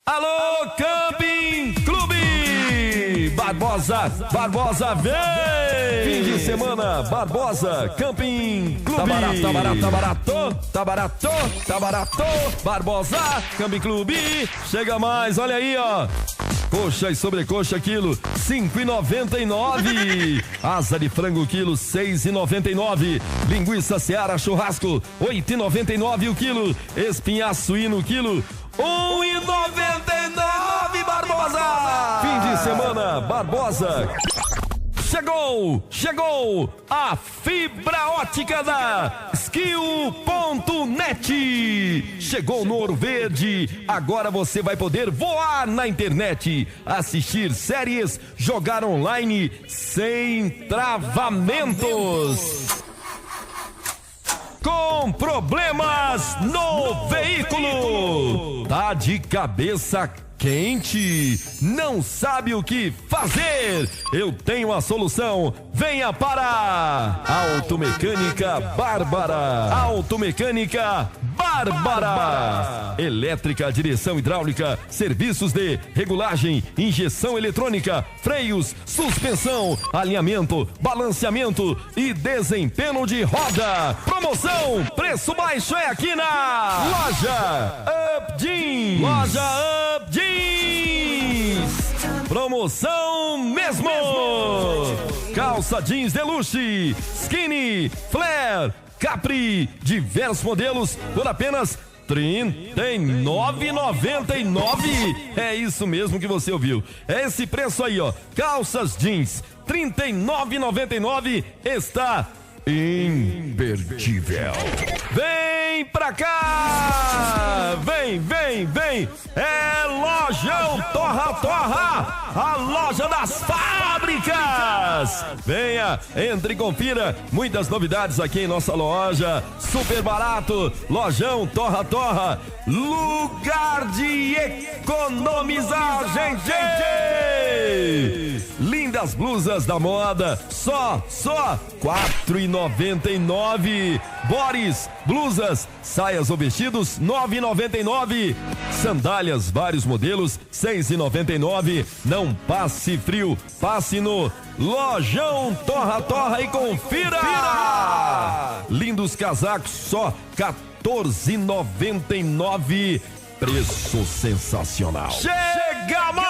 Alô, Camping Clube! Barbosa vem! Fim de semana, Barbosa, Camping Clube! Tá barato! Barbosa, Camping Clube! Chega mais, olha aí, ó! Coxa e sobrecoxa quilo, 5,99. Asa de frango quilo, 6,99. Linguiça Seara churrasco, 8,99 o quilo. Espinha suíno quilo, 1,99, Barbosa! Fim de semana, Barbosa. Chegou a fibra ótica da Skill.net. Chegou no Ouro Verde. Agora você vai poder voar na internet, assistir séries, jogar online sem travamentos. Com problemas no veículo, tá de cabeça quente, não sabe o que fazer? Eu tenho a solução. Venha para Automecânica Bárbara. Automecânica Bárbara. Elétrica, direção hidráulica, serviços de regulagem, injeção eletrônica, freios, suspensão, alinhamento, balanceamento e desempenho de roda. Promoção, preço baixo é aqui na Loja Up Jeans. Loja Up Jeans. Promoção mesmo. Calça jeans deluxe, skinny, flare, capri, diversos modelos por apenas R$ 39,99. É isso mesmo que você ouviu. É esse preço aí, ó. Calças jeans, R$ 39,99 está imperdível. Vem pra cá! Vem! É Lojão Torra! A loja das fábricas! Venha, entre e confira muitas novidades aqui em nossa loja. Super barato, Lojão Torra! Lugar de economizar, gente! Lindas blusas da moda, só R$ 4,99. Boris, blusas, saias ou vestidos, R$ 9,99. Sandálias, vários modelos, R$ 6,99. Não passe frio, passe no Lojão Torra e confira! Lindos casacos, só R$ 14,99. Preço sensacional. Chega mais!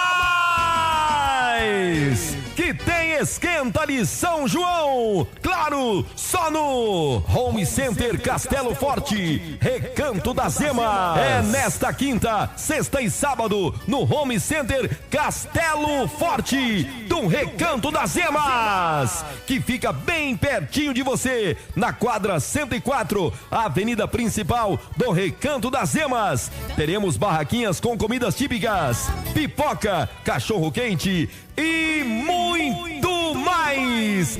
Que tem esquenta de São João, claro, só no Home Center Castelo Forte, Recanto das Emas. É nesta quinta, sexta e sábado, no Home Center Castelo Forte, do Recanto das Emas, que fica bem pertinho de você, na quadra 104, Avenida Principal do Recanto das Emas. Teremos barraquinhas com comidas típicas, pipoca, cachorro quente e muito mais.